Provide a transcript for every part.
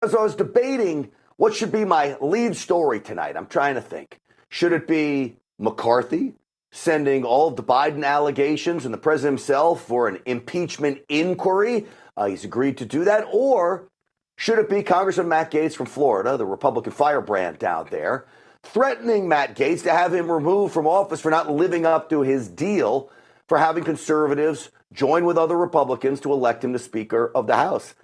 As I was debating what should be my lead story tonight, I'm trying to think. Should it be McCarthy sending all of the Biden allegations and the president himself for an impeachment inquiry? He's agreed to do that. Or should it be Congressman Matt Gaetz from Florida, the Republican firebrand down there, threatening Matt Gaetz to have him removed from office for not living up to his deal for having conservatives join with other Republicans to elect him to Speaker of the House?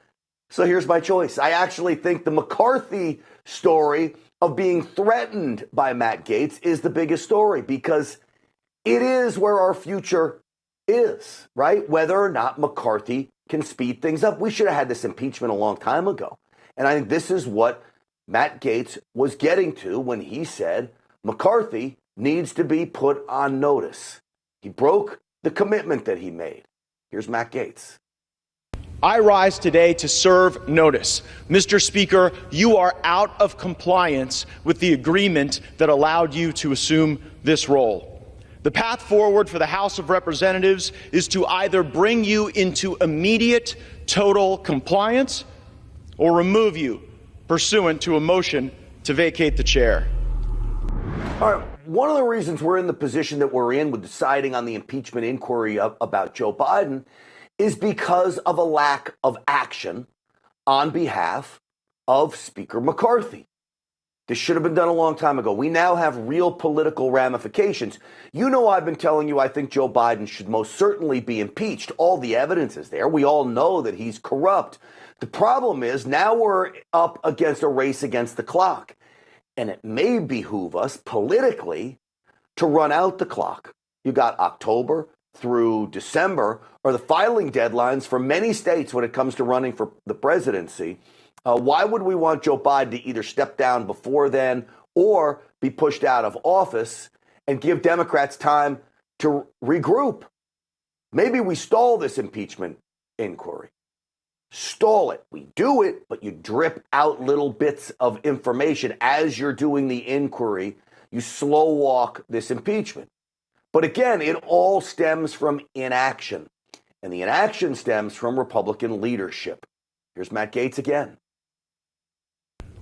So here's my choice. I actually think the McCarthy story of being threatened by Matt Gaetz is the biggest story, because it is where our future is, right? Whether or not McCarthy can speed things up. We should have had this impeachment a long time ago. And I think this is what Matt Gaetz was getting to when he said McCarthy needs to be put on notice. He broke the commitment that he made. Here's Matt Gaetz. I rise today to serve notice. Mr. Speaker, you are out of compliance with the agreement that allowed you to assume this role. The path forward for the House of Representatives is to either bring you into immediate total compliance or remove you pursuant to a motion to vacate the chair. All right. One of the reasons we're in the position that we're in with deciding on the impeachment inquiry about Joe Biden is because of a lack of action on behalf of Speaker McCarthy. This should have been done a long time ago. We now have real political ramifications. You know, I've been telling you I think Joe Biden should most certainly be impeached. All the evidence is there. We all know that he's corrupt. The problem is now we're up against a race against the clock. And it may behoove us politically to run out the clock. You got October through December are the filing deadlines for many states when it comes to running for the presidency. Why would we want Joe Biden to either step down before then or be pushed out of office and give Democrats time to regroup? Maybe we stall this impeachment inquiry. Stall it. We do it, but you drip out little bits of information as you're doing the inquiry. You slow walk this impeachment. But again, it all stems from inaction. And the inaction stems from Republican leadership. Here's Matt Gaetz again.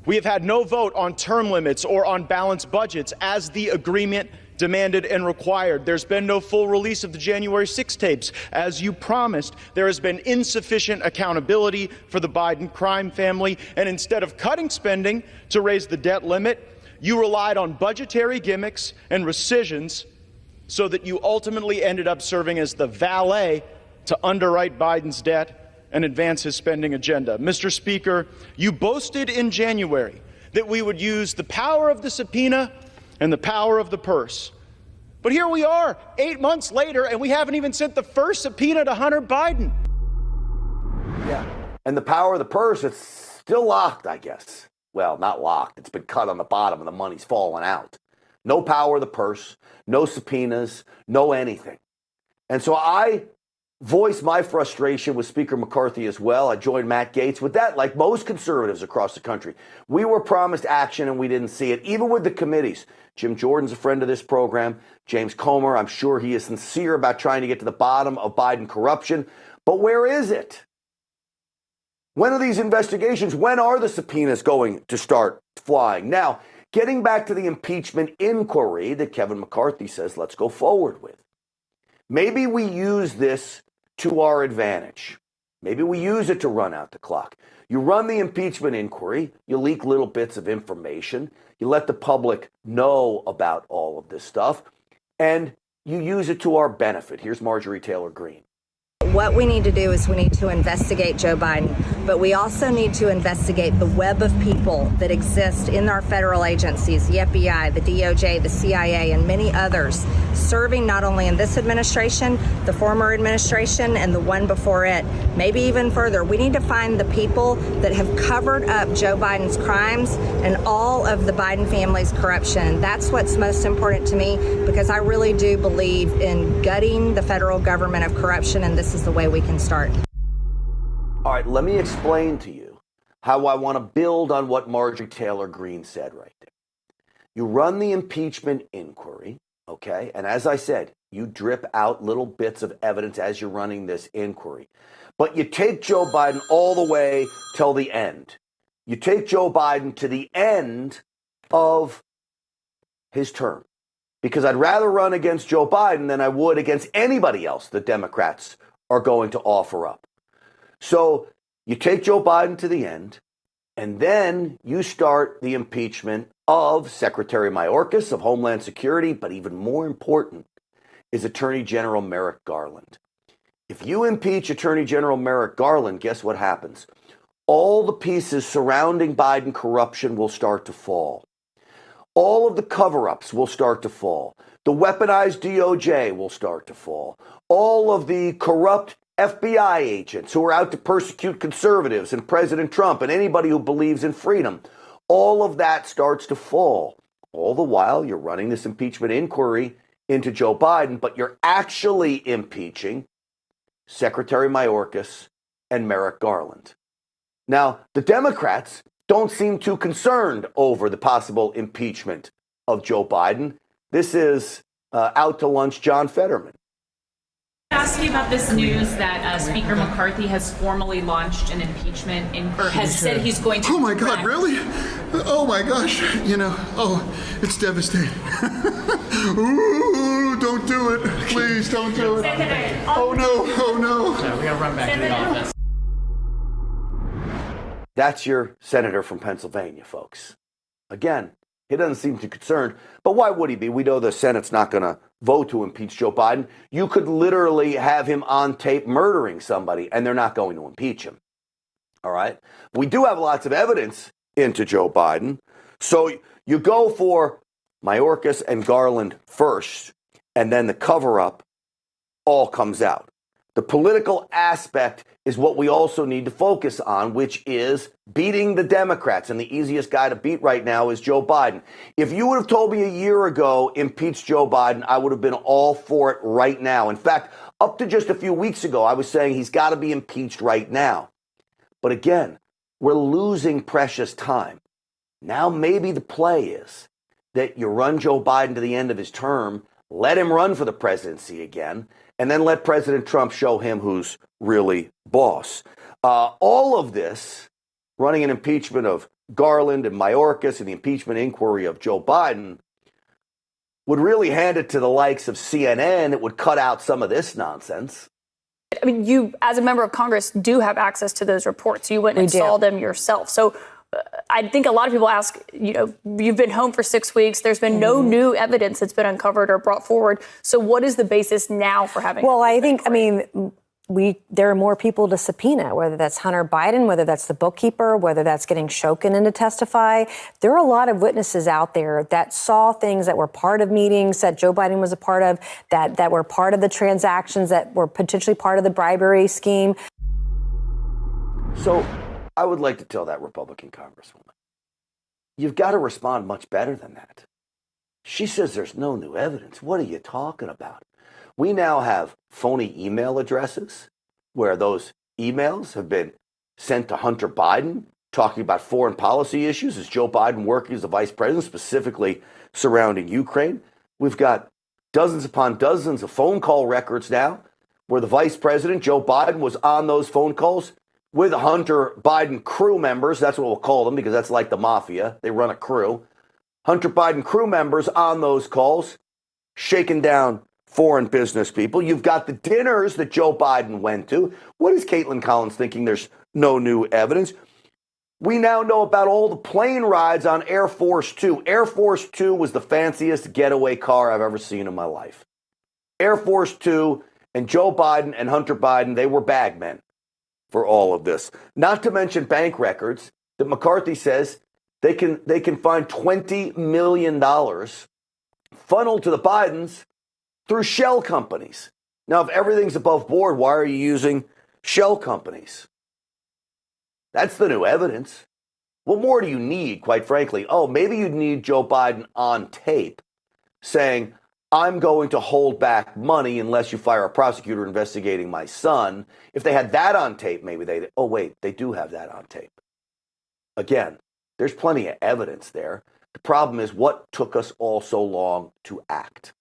We have had no vote on term limits or on balanced budgets as the agreement demanded and required. There's been no full release of the January 6 tapes, as you promised. There has been insufficient accountability for the Biden crime family. And instead of cutting spending to raise the debt limit, you relied on budgetary gimmicks and rescissions so that you ultimately ended up serving as the valet to underwrite Biden's debt and advance his spending agenda. Mr. Speaker, you boasted in January that we would use the power of the subpoena and the power of the purse. But here we are, 8 months later, and we haven't even sent the first subpoena to Hunter Biden. Yeah, and the power of the purse, it's still locked, I guess. Well, not locked. It's been cut on the bottom and the money's fallen out. No power of the purse, no subpoenas, no anything. And so I voiced my frustration with Speaker McCarthy as well. I joined Matt Gaetz with that, like most conservatives across the country. We were promised action and we didn't see it, even with the committees. Jim Jordan's a friend of this program. James Comer, I'm sure he is sincere about trying to get to the bottom of Biden corruption. But where is it? When are these investigations? When are the subpoenas going to start flying? Now, getting back to the impeachment inquiry that Kevin McCarthy says let's go forward with. Maybe we use this to our advantage. Maybe we use it to run out the clock. You run the impeachment inquiry, you leak little bits of information, you let the public know about all of this stuff, and you use it to our benefit. Here's Marjorie Taylor Greene. What we need to do is we need to investigate Joe Biden, but we also need to investigate the web of people that exist in our federal agencies, the FBI, the DOJ, the CIA, and many others, serving not only in this administration, the former administration, and the one before it, maybe even further. We need to find the people that have covered up Joe Biden's crimes and all of the Biden family's corruption. That's what's most important to me, because I really do believe in gutting the federal government of corruption, and this is the way we can start. All right, let me explain to you how I want to build on what Marjorie Taylor Greene said right there. You run the impeachment inquiry, okay? And as I said, you drip out little bits of evidence as you're running this inquiry. But you take Joe Biden all the way till the end. you take Joe Biden to the end of his term. Because I'd rather run against Joe Biden than I would against anybody else the Democrats are going to offer up. So you take Joe Biden to the end, and then you start the impeachment of Secretary Mayorkas of Homeland Security, but even more important is Attorney General Merrick Garland. If you impeach Attorney General Merrick Garland, guess what happens? All the pieces surrounding Biden corruption will start to fall. All of the cover-ups will start to fall. The weaponized DOJ will start to fall. All of the corrupt FBI agents who are out to persecute conservatives and President Trump and anybody who believes in freedom, all of that starts to fall. All the while, you're running this impeachment inquiry into Joe Biden, but you're actually impeaching Secretary Mayorkas and Merrick Garland. Now, the Democrats don't seem too concerned over the possible impeachment of Joe Biden. This is out to lunch John Fetterman. Ask you about this news that Speaker McCarthy has formally launched an impeachment or has said he's going to. Oh my God, really? Oh my gosh, it's devastating. Ooh, don't do it. Please don't do it. Oh no. So we gotta run back to the office. That's your senator from Pennsylvania, folks. Again, he doesn't seem too concerned, but why would he be? We know the Senate's not going to vote to impeach Joe Biden. You could literally have him on tape murdering somebody, and they're not going to impeach him. All right? We do have lots of evidence into Joe Biden. So you go for Mayorkas and Garland first, and then the cover-up all comes out. The political aspect is what we also need to focus on, which is beating the Democrats. And the easiest guy to beat right now is Joe Biden. If you would have told me a year ago, impeach Joe Biden, I would have been all for it right now. In fact, up to just a few weeks ago, I was saying he's got to be impeached right now. But again, we're losing precious time. Now maybe the play is that you run Joe Biden to the end of his term, let him run for the presidency again, and then let President Trump show him who's really boss. All of this, running an impeachment of Garland and Mayorkas and the impeachment inquiry of Joe Biden, would really hand it to the likes of CNN. It would cut out some of this nonsense. I mean, you, as a member of Congress, do have access to those reports. You went and saw them yourself. So I think a lot of people ask, you've been home for 6 weeks. There's been no new evidence that's been uncovered or brought forward. So what is the basis now for having? Well, there are more people to subpoena, whether that's Hunter Biden, whether that's the bookkeeper, whether that's getting Shokin in to testify. There are a lot of witnesses out there that saw things that were part of meetings that Joe Biden was a part of, that were part of the transactions, that were potentially part of the bribery scheme. So I would like to tell that Republican Congresswoman, you've got to respond much better than that. She says there's no new evidence. What are you talking about? We now have phony email addresses where those emails have been sent to Hunter Biden talking about foreign policy issues as Joe Biden working as the vice president, specifically surrounding Ukraine. We've got dozens upon dozens of phone call records now where the vice president, Joe Biden, was on those phone calls with Hunter Biden crew members. That's what we'll call them because that's like the mafia. They run a crew. Hunter Biden crew members on those calls, shaking down foreign business people. You've got the dinners that Joe Biden went to. What is Caitlin Collins thinking there's no new evidence? We now know about all the plane rides on Air Force Two. Air Force Two was the fanciest getaway car I've ever seen in my life. Air Force Two and Joe Biden and Hunter Biden, they were bagmen for all of this. Not to mention bank records that McCarthy says they can find $20 million funneled to the Bidens through shell companies. Now, if everything's above board, why are you using shell companies? That's the new evidence. What more do you need, quite frankly? Oh, maybe you need Joe Biden on tape saying, I'm going to hold back money unless you fire a prosecutor investigating my son. If they had that on tape, maybe they do have that on tape. Again, there's plenty of evidence there. The problem is what took us all so long to act.